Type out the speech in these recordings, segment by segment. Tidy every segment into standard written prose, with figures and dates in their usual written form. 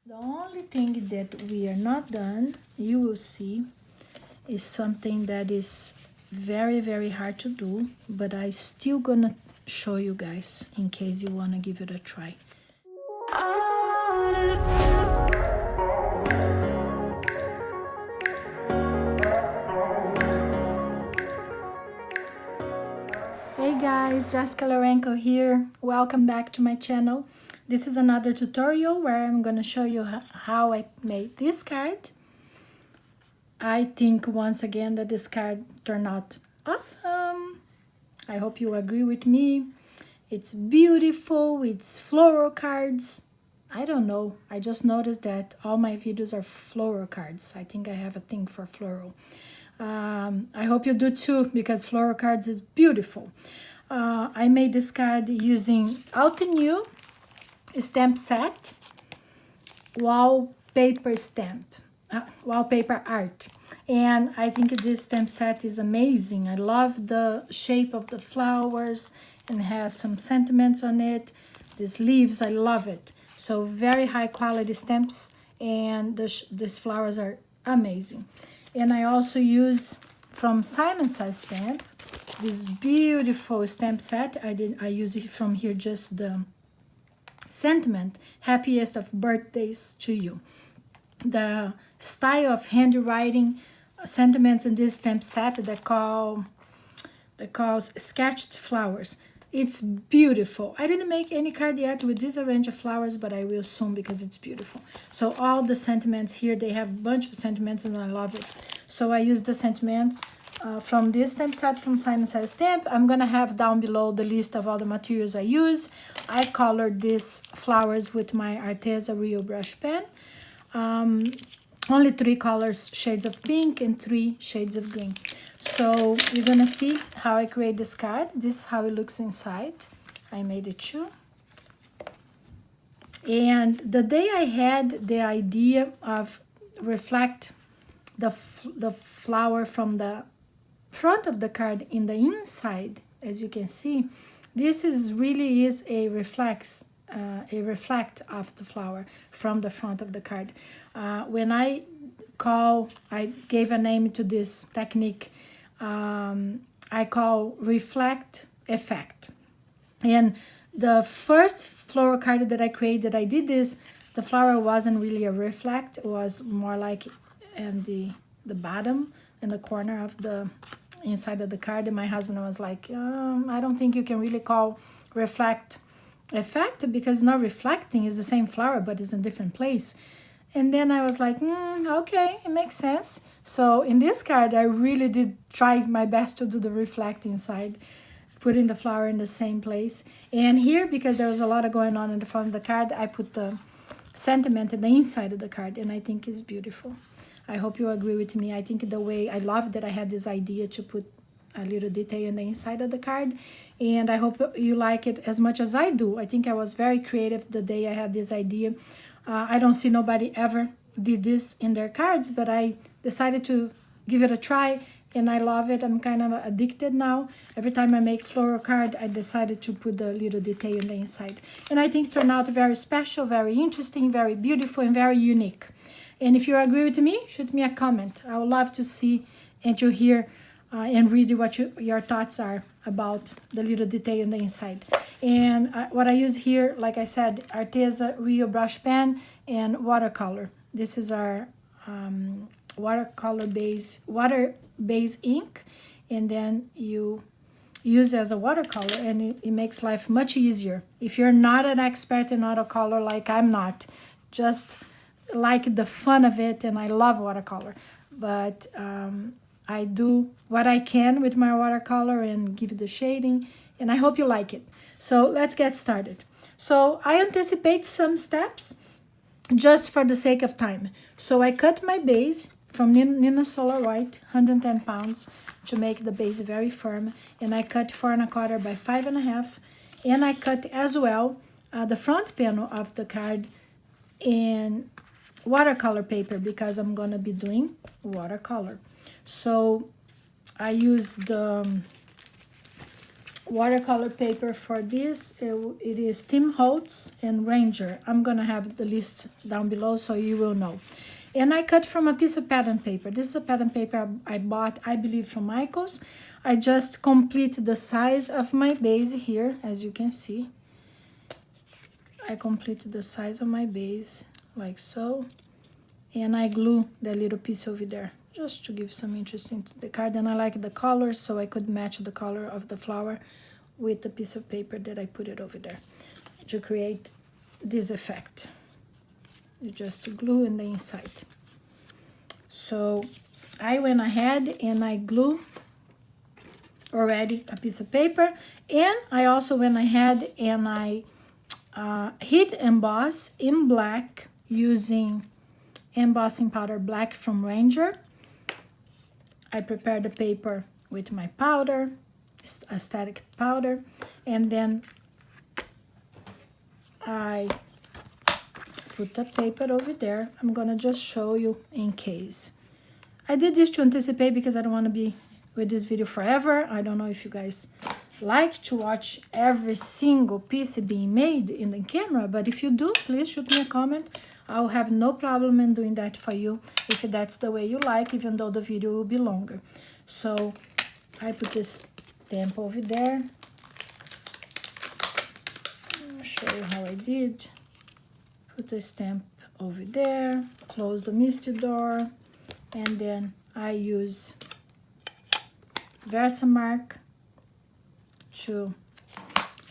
The only thing that we are not done, you will see, is something that is very, very hard to do, but I still gonna show you guys in case you wanna give it a try. Hey guys, Jessica Lorenko here. Welcome back to my channel. This is another tutorial where I'm gonna show you how I made this card. I think once again that this card turned out awesome. I hope you agree with me. It's beautiful, it's floral cards. I don't know, I just noticed that all my videos are floral cards. I think I have a thing for floral. I hope you do too, because floral cards is beautiful. I made this card using Altenew stamp set, wallpaper stamp, wallpaper art. And I think this stamp set is amazing. I love the shape of the flowers and has some sentiments on it. These leaves, I love it. So very high quality stamps, and these flowers are amazing. And I also use from Simon Says Stamp this beautiful stamp set. I use it from here, just the sentiment, happiest of birthdays to you. The style of handwriting sentiments in this stamp set that calls sketched flowers. It's beautiful. I didn't make any card yet with this arrange of flowers, but I will soon because it's beautiful. So all the sentiments here, they have a bunch of sentiments and I love it. So I use the sentiments from this stamp set from Simon Says Stamp. I'm gonna have down below the list of all the materials I use. I colored these flowers with my Arteza Real Brush pen. Only 3 colors, shades of pink and 3 shades of green. So you're gonna see how I create this card. This is how it looks inside. I made it too. And the day I had the idea of reflect the flower from the front of the card in the inside, as you can see, this really is a reflect of the flower from the front of the card. When I gave a name to this technique, I call reflect effect. And the first floral card that I created, I did this, the flower wasn't really a reflect, it was more like in the bottom, in the corner of the inside of the card. And my husband was like, I don't think you can really call reflect effect because it's not reflecting, it's the same flower but it's in a different place. And then I was like, okay, it makes sense. So in this card I really did try my best to do the reflecting side, putting the flower in the same place. And here, because there was a lot of going on in the front of the card, I put the sentiment in the inside of the card, and I think it's beautiful. I hope you agree with me. I think the way I love that I had this idea to put a little detail in the inside of the card, and I hope you like it as much as I do. I think I was very creative the day I had this idea. I don't see nobody ever did this in their cards, but I decided to give it a try, and I love it. I'm kind of addicted now. Every time I make floral card, I decided to put the little detail in the inside, and I think it turned out very special, very interesting, very beautiful, and very unique. And if you agree with me, shoot me a comment. I would love to see and to hear and read what your thoughts are about the little detail in the inside. And what I use here, like I said, Arteza Real Brush Pen and watercolor. This is our water-based ink, and then you use it as a watercolor, and it makes life much easier. If you're not an expert in watercolor like I'm not, just like the fun of it, and I love watercolor, but I do what I can with my watercolor and give it the shading, and I hope you like it. So let's get started. So I anticipate some steps just for the sake of time. So I cut my base from Nina Solar White, 110 pounds, to make the base very firm, and I cut 4 1/4 by 5 1/2, and I cut as well the front panel of the card in watercolor paper because I'm gonna be doing watercolor. So I use the watercolor paper for this. It is Tim Holtz and Ranger. I'm gonna have the list down below so you will know. And I cut from a piece of pattern paper. This is a pattern paper I bought, I believe, from Michaels. I just complete the size of my base here, as you can see. I complete the size of my base, like so. And I glue the little piece over there, just to give some interest into the card. And I like the colors, so I could match the color of the flower with the piece of paper that I put it over there to create this effect. You just glue in the inside. So I went ahead and I glue already a piece of paper, and I also went ahead and I heat emboss in black using embossing powder black from Ranger. I prepared the paper with my powder, a static powder, and then I put the paper over there. I'm gonna just show you in case. I did this to anticipate because I don't want to be with this video forever. I don't know if you guys like to watch every single piece being made in the camera, but if you do, please shoot me a comment. I'll have no problem in doing that for you if that's the way you like, even though the video will be longer. So I put this stamp over there. I'll show you how I did. Put the stamp over there, close the misty door, and then I use Versamark to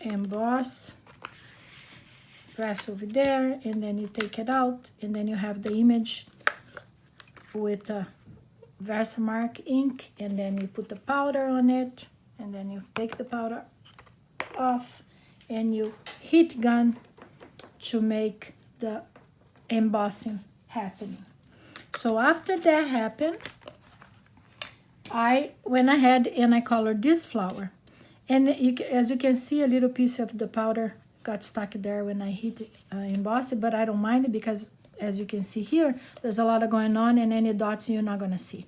emboss. Press over there, and then you take it out, and then you have the image with Versamark ink, and then you put the powder on it, and then you take the powder off, and you heat gun to make the embossing happening. So after that happened, I went ahead and I colored this flower, and as you can see, a little piece of the powder got stuck there when I hit emboss it, but I don't mind it because, as you can see here, there's a lot going on, and any dots you're not gonna see.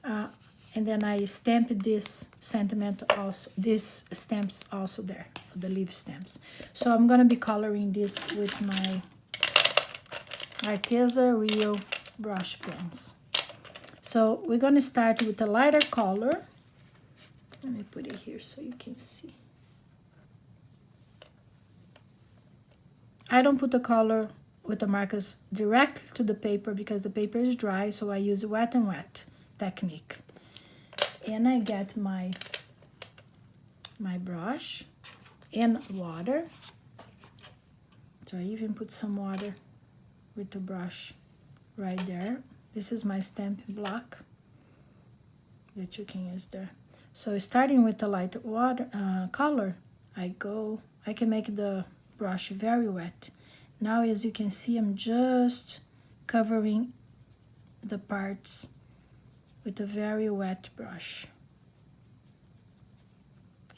And then I stamped this Sentimento also, these stamps also there, the leaf stamps. So I'm gonna be coloring this with my Arteza Real brush pens. So we're gonna start with a lighter color. Let me put it here so you can see. I don't put the color with the markers directly to the paper because the paper is dry, so I use wet and wet technique. And I get my brush and water. So I even put some water with the brush right there. This is my stamping block that you can use there. So starting with the light water color, I can make the brush very wet. Now, as you can see, I'm just covering the parts with a very wet brush.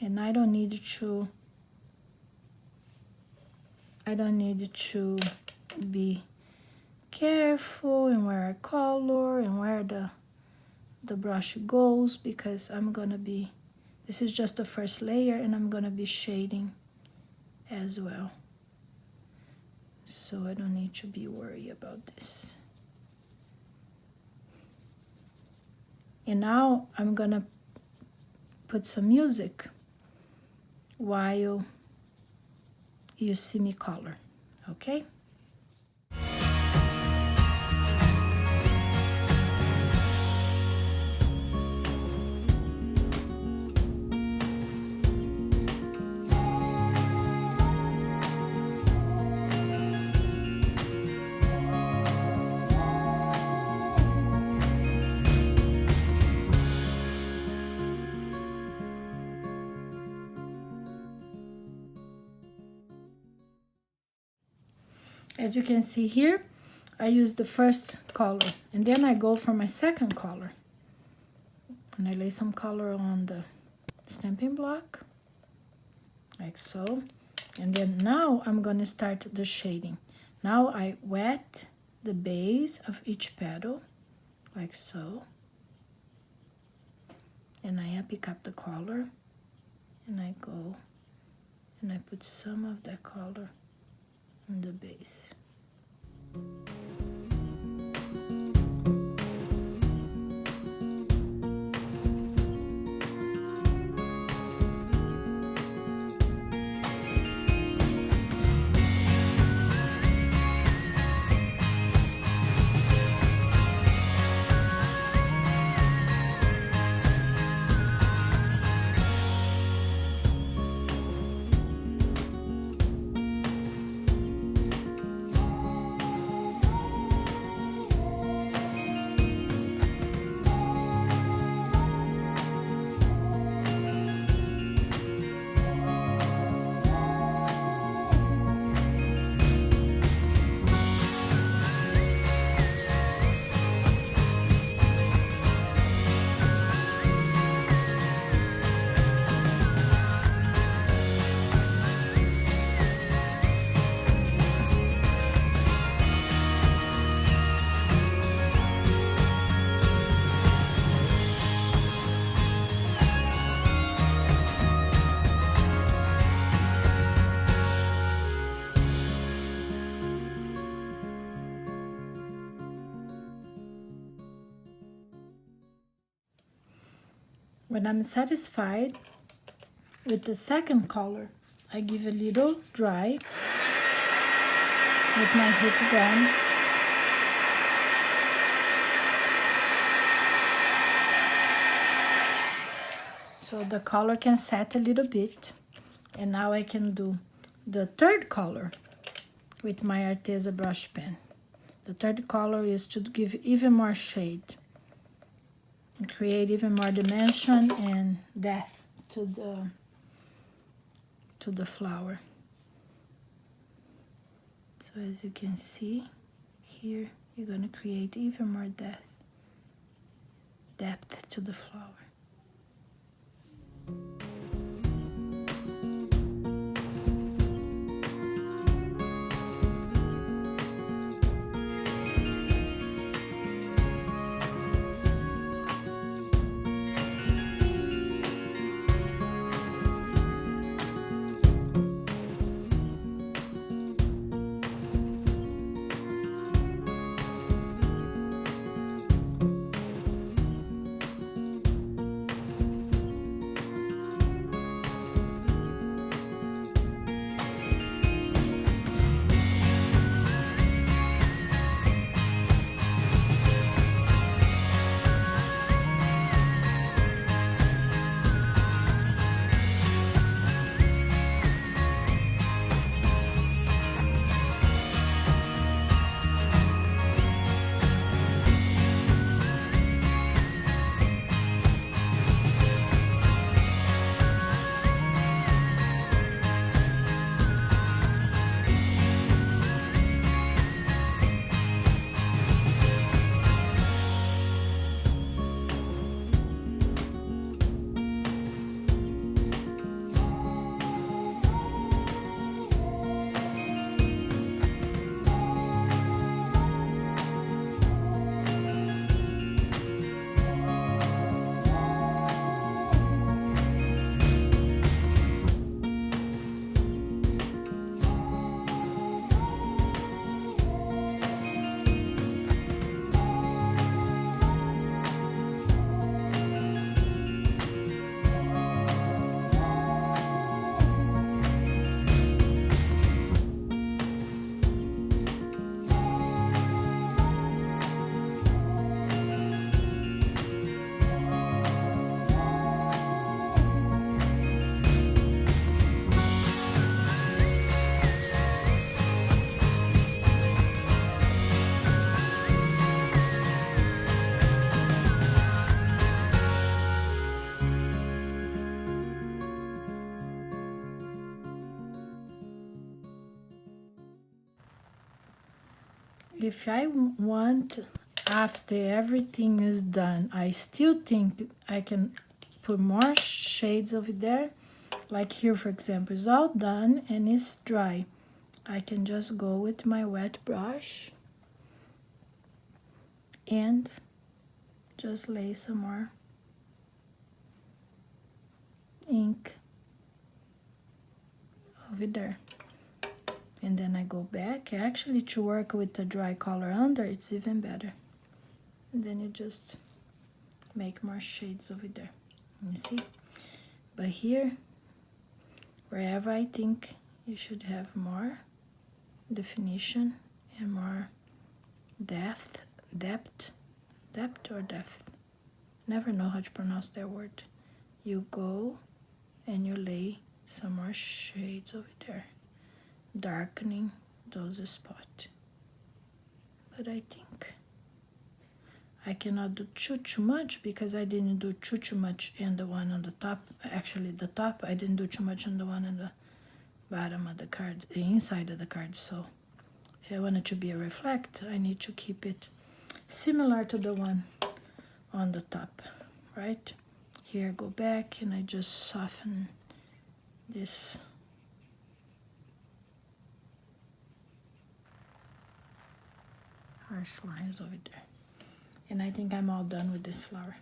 And I don't need to be careful in where I color and where the brush goes, because this is just the first layer, and I'm gonna be shading as well. So I don't need to be worried about this. And now I'm gonna put some music while you see me color, okay? As you can see here, I use the first color, and then I go for my second color. And I lay some color on the stamping block, like so. And then now I'm gonna start the shading. Now I wet the base of each petal, like so. And I pick up the color, and I go and I put some of that color on the base. When I'm satisfied with the second color, I give a little dry with my heat gun. So the color can set a little bit. And now I can do the third color with my Arteza brush pen. The third color is to give even more shade and create even more dimension and depth to the flower. So as you can see here, you're gonna create even more depth to the flower. If I want, after everything is done, I still think I can put more shades over there. Like here, for example, it's all done and it's dry. I can just go with my wet brush and just lay some more ink over there. And then I go back. Actually, to work with the dry color under, it's even better. And then you just make more shades over there. You see? But here, wherever I think you should have more definition and more depth, never know how to pronounce that word. You go and you lay some more shades over there, darkening those spots. But I think I cannot do too much because I didn't do too much in the one on the top. Actually, the top, I didn't do too much on the one on the bottom of the card, the inside of the card. So if I want it to be a reflect, I need to keep it similar to the one on the top, right? Here, go back and I just soften this. Harsh lines over there. And I think I'm all done with this flower.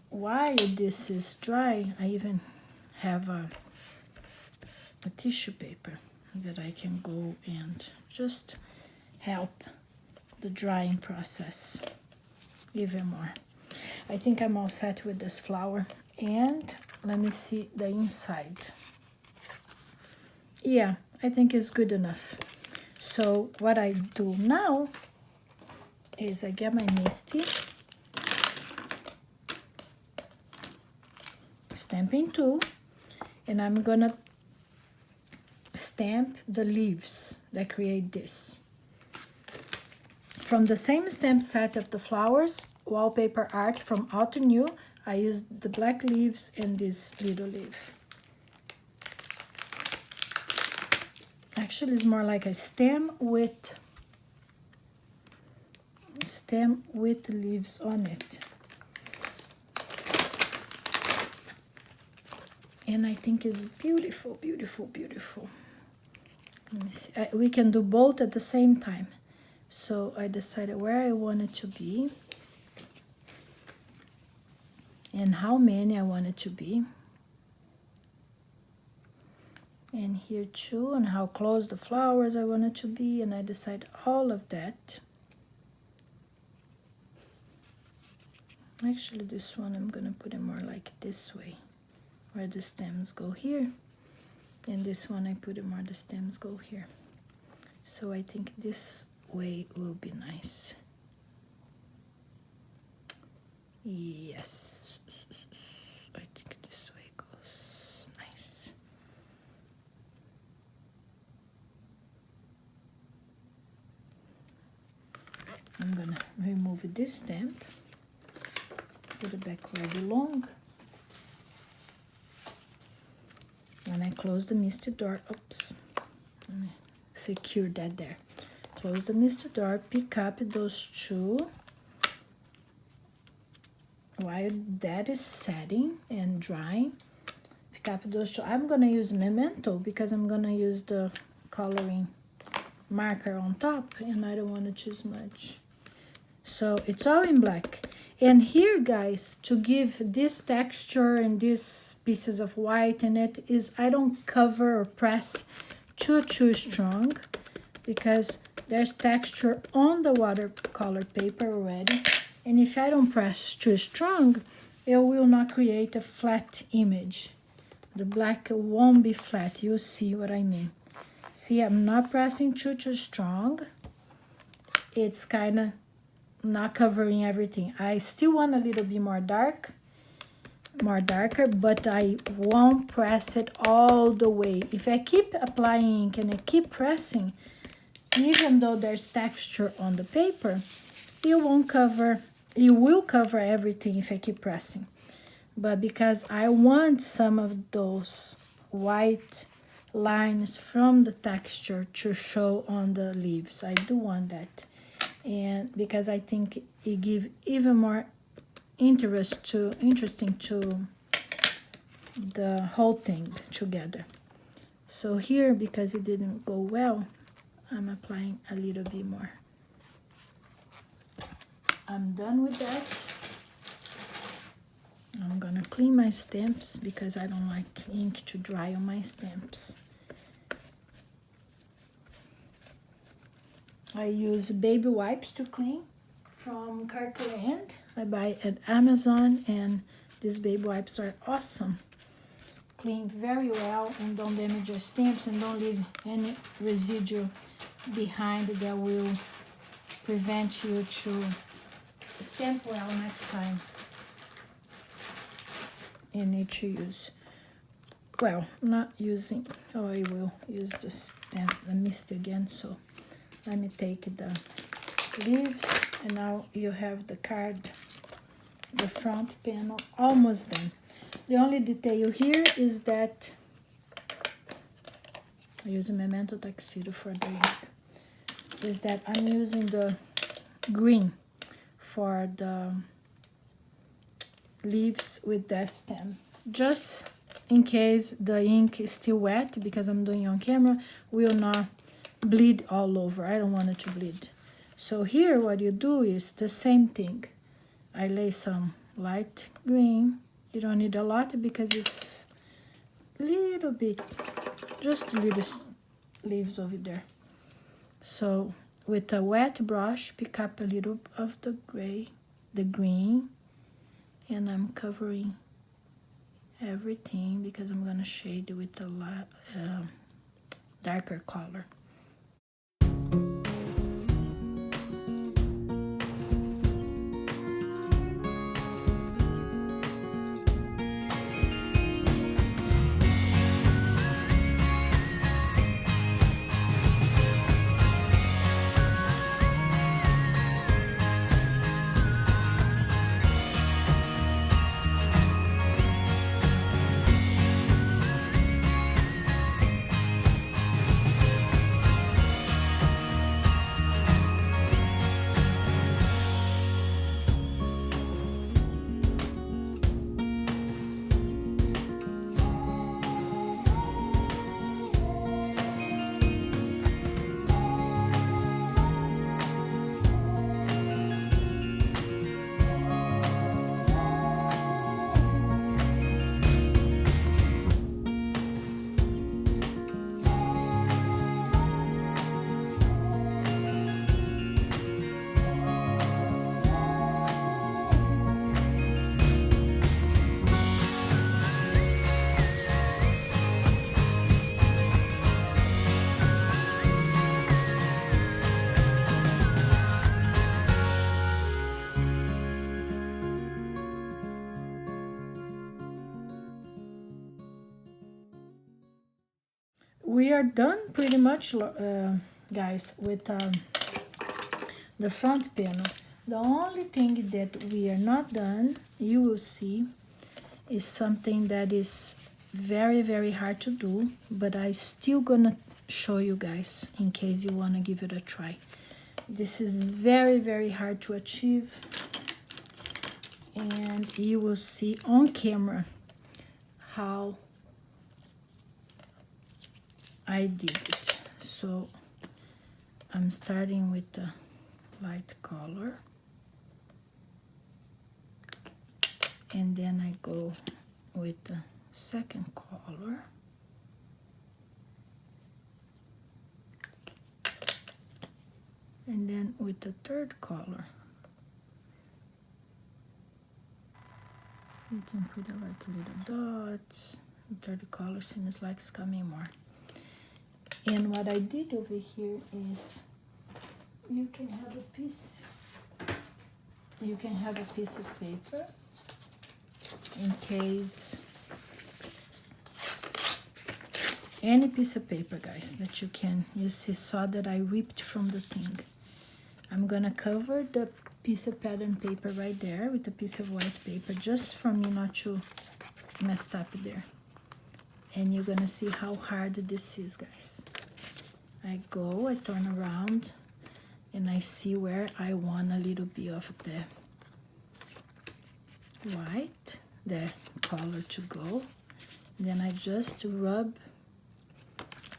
While this is dry, I even have a tissue paper that I can go and just help the drying process even more. I think I'm all set with this flower. And let me see the inside. Yeah, I think it's good enough. So what I do now is I get my Misty stamping tool, and I'm gonna stamp the leaves that create this. From the same stamp set of the flowers, Wallpaper Art from Altenew, I used the black leaves and this little leaf. Actually, it's more like a stem with leaves on it. And I think it's beautiful, beautiful, beautiful. Let me see. We can do both at the same time. So I decided where I want it to be and how many I want it to be. And here too, and how close the flowers I want it to be, and I decide all of that. Actually, this one I'm gonna put it more like this way, where the stems go here, and this one I put it more the stems go here. So I think this way will be nice. Yes, I think this way goes nice. I'm gonna remove this stamp, put it back where it belongs. When I close the Misty door, oops, let me secure that there. Close the Misty door, pick up those two. While that is setting and drying, pick up those two. I'm gonna use Memento because I'm gonna use the coloring marker on top and I don't want to choose much. So it's all in black. And here, guys, to give this texture and these pieces of white in it is I don't cover or press too strong because there's texture on the watercolor paper already. And if I don't press too strong, it will not create a flat image. The black won't be flat. You'll see what I mean. See, I'm not pressing too strong. It's kind of not covering everything. I still want a little bit more darker, but I won't press it all the way. If I keep applying ink and I keep pressing, even though there's texture on the paper, it will cover everything if I keep pressing. But because I want some of those white lines from the texture to show on the leaves, I do want that. And because I think it gives even more interesting to the whole thing together. So here, because it didn't go well, I'm applying a little bit more. I'm done with that. I'm gonna clean my stamps because I don't like ink to dry on my stamps. I use baby wipes to clean from Currant. I buy at Amazon, and these baby wipes are awesome. Clean very well and don't damage your stamps and don't leave any residue behind that will prevent you to stamp well next time you need to use. Well, not using, oh, I will use this the mist again. So let me take the leaves, and now you have the card, the front panel almost done. The only detail here is that I use a Memento Tuxedo for the ink, is that I'm using the green for the leaves with that stem, just in case the ink is still wet, because I'm doing on camera, will not bleed all over. I don't want it to bleed. So here what you do is the same thing. I lay some light green. You don't need a lot because it's a little bit, just little leaves over there. So with a wet brush, pick up a little of the gray, the green, and I'm covering everything because I'm gonna shade with a darker color. We are done pretty much, guys, with the front panel. The only thing that we are not done, you will see, is something that is very, very hard to do, but I still gonna show you guys in case you wanna give it a try. This is very, very hard to achieve, and you will see on camera how I did it. So I'm starting with the light color, and then I go with the second color, and then with the third color. You can put it like little dots. The third color seems like it's coming more. And what I did over here is you can have a piece of paper in case, any piece of paper, guys, that you saw that I ripped from the thing. I'm gonna cover the piece of pattern paper right there with a piece of white paper, just for me not to mess up there. And you're gonna see how hard this is, guys. I turn around, and I see where I want a little bit of the white, the color to go. Then I just rub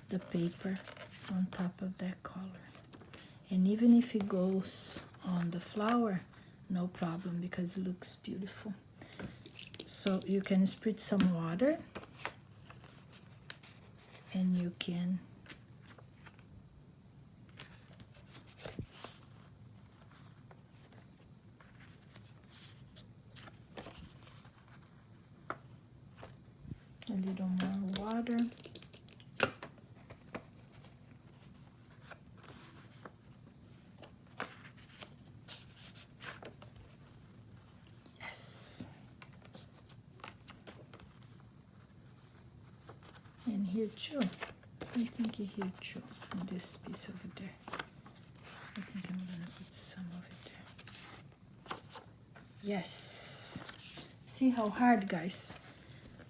the paper on top of that color. And even if it goes on the flower, no problem, because it looks beautiful. So you can spritz some water and you can a little more water. Yes. And here too. I think here too. And this piece over there. I think I'm gonna put some over there. Yes. See how hard, guys?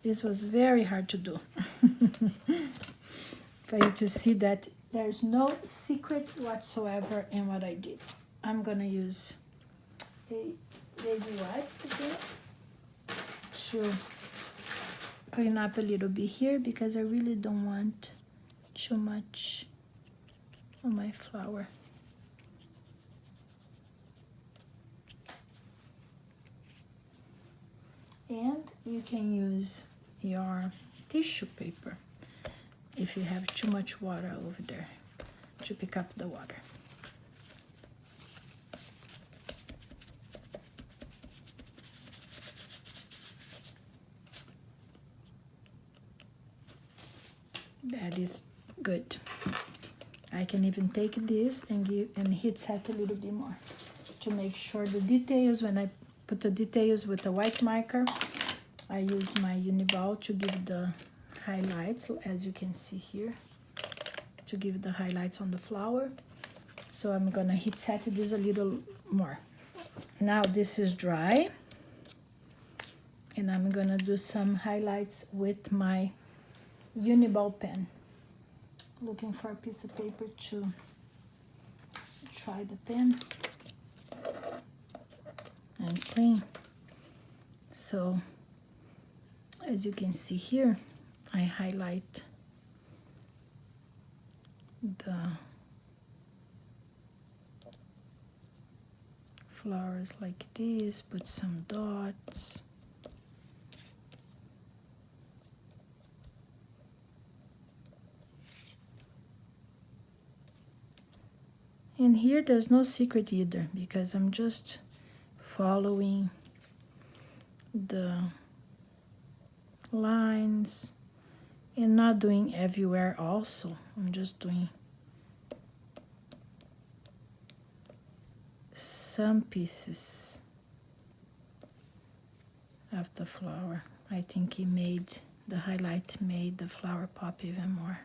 This was very hard to do. For you to see that there's no secret whatsoever in what I did. I'm gonna use a baby wipes again to clean up a little bit here because I really don't want too much on my flower. And you can use your tissue paper if you have too much water over there to pick up the water. That is good. I can even take this and heat set a little bit more to make sure the details. When I put the details with the white marker, I use my Uniball to give the highlights, as you can see here, to give the highlights on the flower. So I'm gonna heat set this a little more. Now this is dry, and I'm gonna do some highlights with my Uniball pen. Looking for a piece of paper to try the pen and clean. So as you can see here, I highlight the flowers like this, put some dots. And here there's no secret either, because I'm just following the lines and not doing everywhere also. I'm just doing some pieces of the flower. I think the highlight made the flower pop even more.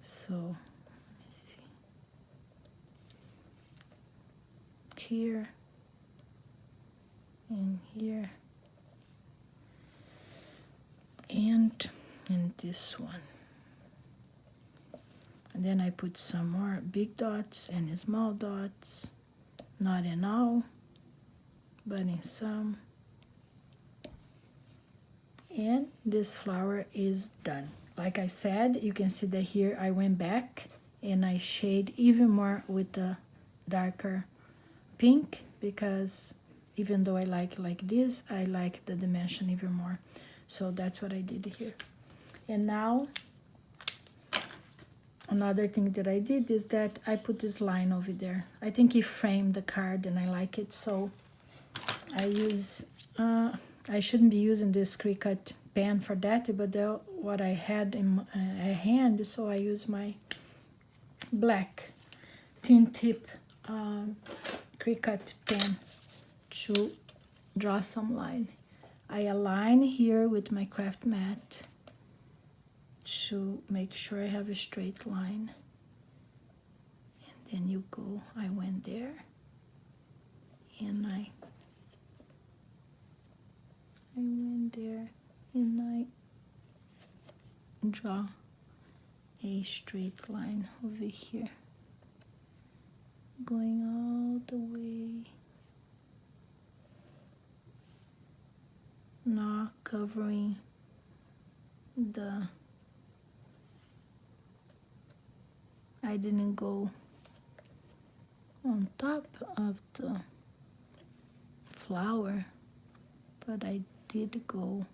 So here and here and in this one, and then I put some more big dots and small dots, not in all but in some, and this flower is done. Like I said, you can see that here I went back and I shade even more with the darker pink, because even though I like this, I like the dimension even more. So that's what I did here. And now another thing that I did is that I put this line over there. I think it framed the card and I like it, so I use I shouldn't be using this Cricut pen for that, but what I had in my hand, so I use my black thin tip Cricut pen to draw some line. I align here with my craft mat to make sure I have a straight line. And then you go, I went there and I went there and I draw a straight line over here, going all the way, not covering I didn't go on top of the flower, but I did go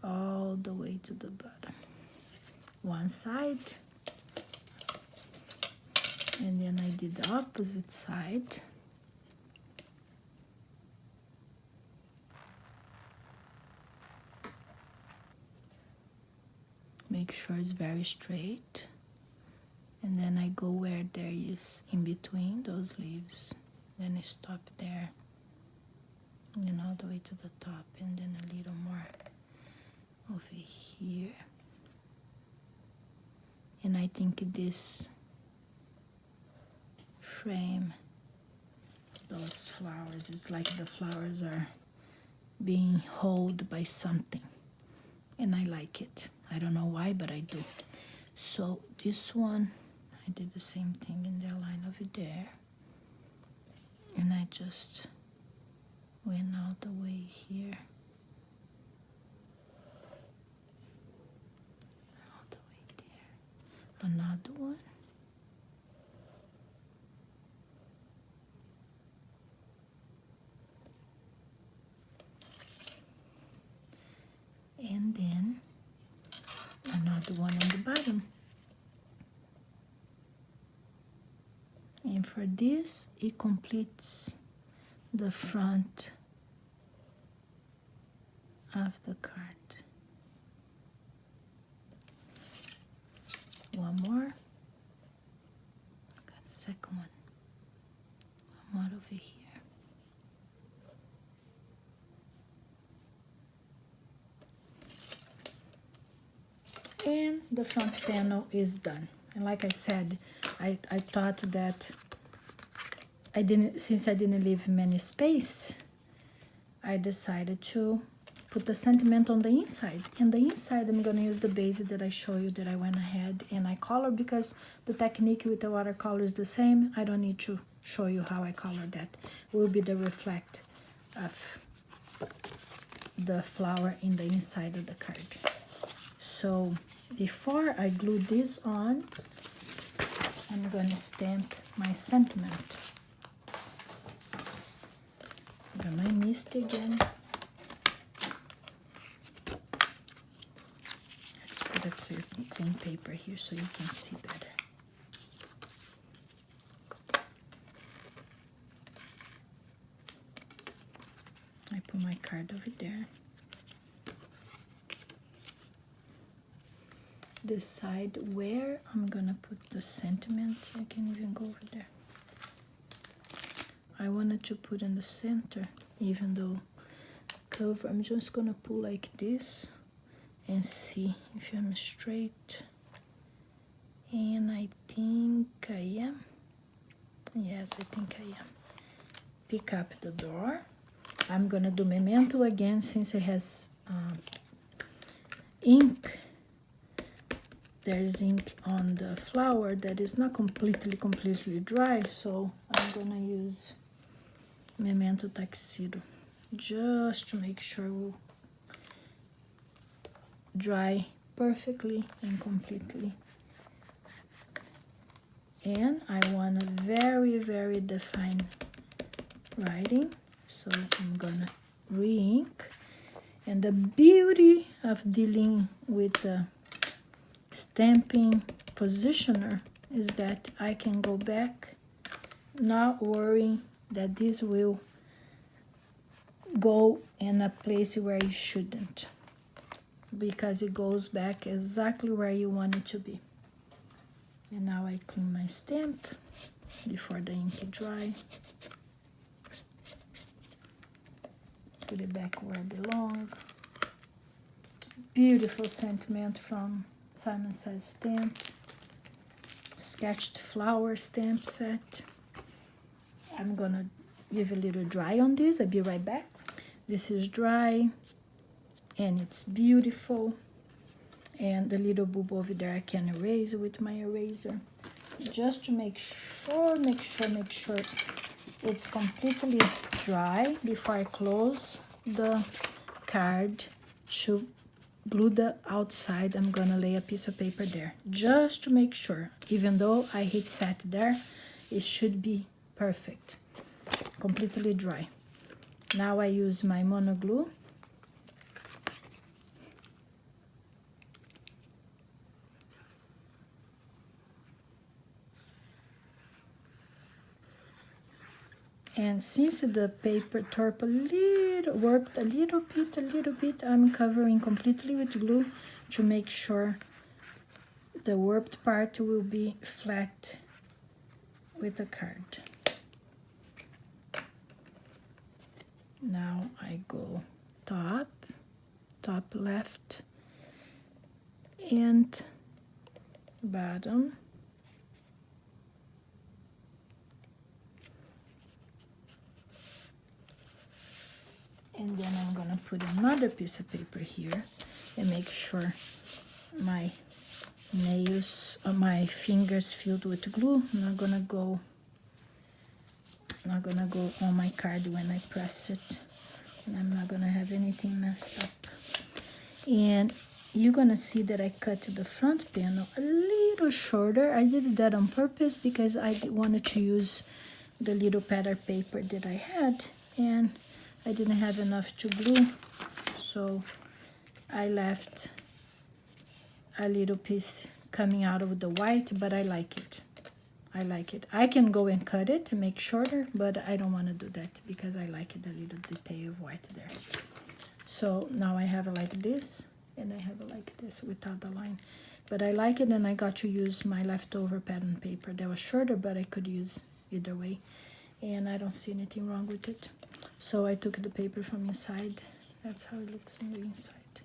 all the way to the bottom. One side, and then I did the opposite side. Make sure it's very straight, and then I go where there is in between those leaves, then I stop there, and then all the way to the top, and then a little more over here. And I think this frame those flowers, it's like the flowers are being held by something, and I like it. I don't know why, but I do. So this one, I did the same thing in the line over there, and I just went all the way here, all the way there. Another one. And then another one on the bottom. And for this, it completes the front of the card. One more. Got a second one. One more over here. And the front panel is done. And like I said, I thought that since I didn't leave many space, I decided to put the Sentimento on the inside. And the inside, I'm gonna use the base that I show you, that I went ahead and I color, because the technique with the watercolor is the same. I don't need to show you how I color that. It will be the reflect of the flower in the inside of the card. So before I glue this on, I'm gonna stamp my Sentimento. Got my mist again. Let's put a clear plain paper here so you can see better. I put my card over there. The side where I'm gonna put the Sentimento, I can even go over there. I wanted to put in the center, even though cover, I'm just gonna pull like this and see if I'm straight. And I think I am. Yes, I think I am. Pick up the door. I'm gonna do Memento again, since it has ink. There's ink on the flower that is not completely dry, so I'm gonna use Memento Tuxedo just to make sure it will dry perfectly and completely. And I want a very defined writing, so I'm gonna re-ink. And the beauty of dealing with the stamping positioner is that I can go back, not worrying that this will go in a place where it shouldn't, because it goes back exactly where you want it to be. And now I clean my stamp before the ink dry. Put it back where it belongs. Beautiful Sentimento from Simon Says Stamp. Sketched flower stamp set. I'm gonna give a little dry on this. I'll be right back. This is dry and it's beautiful. And the little boob over there I can erase with my eraser, just to make sure it's completely dry before I close the card to glue the outside. I'm gonna lay a piece of paper there just to make sure, even though I hit set there, it should be perfect, completely dry. Now I use my mono glue And since the paper warped a little bit, I'm covering completely with glue to make sure the warped part will be flat with the card. Now I go top left, and bottom. And then I'm gonna put another piece of paper here and make sure my nails, my fingers filled with glue. Not gonna go on my card when I press it, and I'm not gonna have anything messed up. And you're gonna see that I cut the front panel a little shorter. I did that on purpose because I wanted to use the little pattern paper that I had, and I didn't have enough to glue, so I left a little piece coming out of the white, but I like it. I like it. I can go and cut it and make shorter, but I don't want to do that because I like the little detail of white there. So now I have it like this, and I have it like this without the line. But I like it, and I got to use my leftover pattern paper that was shorter, but I could use either way. And I don't see anything wrong with it. So I took the paper from inside. That's how it looks on the inside.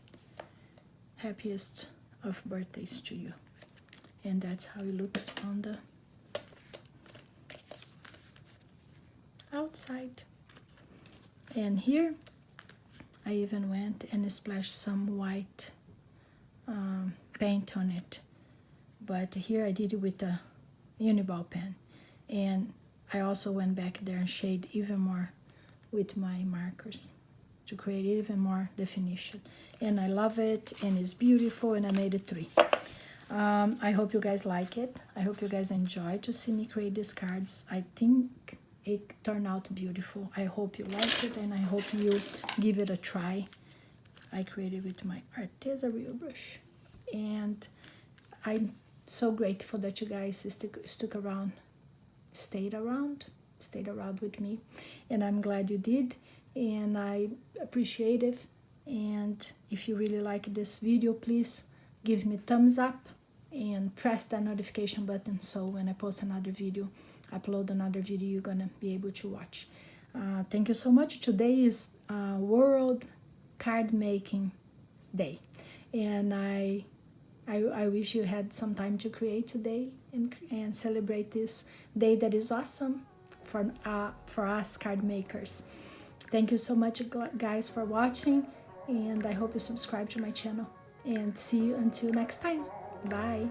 Happiest of birthdays to you. And that's how it looks on the outside. And here I even went and splashed some white paint on it, but here I did it with a Uniball pen, and I also went back there and shaded even more with my markers to create even more definition. And I love it, and it's beautiful, and I made it 3. I hope you guys like it. I hope you guys enjoy to see me create these cards. I think it turned out beautiful. I hope you like it, and I hope you give it a try. I created with my Arteza real brush, and I'm so grateful that you guys stuck around, stayed around with me, and I'm glad you did, and I appreciate it. And if you really like this video, please give me thumbs up and press that notification button, so when I post another video, upload another video, you're gonna be able to watch. Thank you so much. Today is World Card Making Day, and I wish you had some time to create today and celebrate this day that is awesome for us card makers. Thank you so much, guys, for watching, and I hope you subscribe to my channel, and see you until next time. Bye.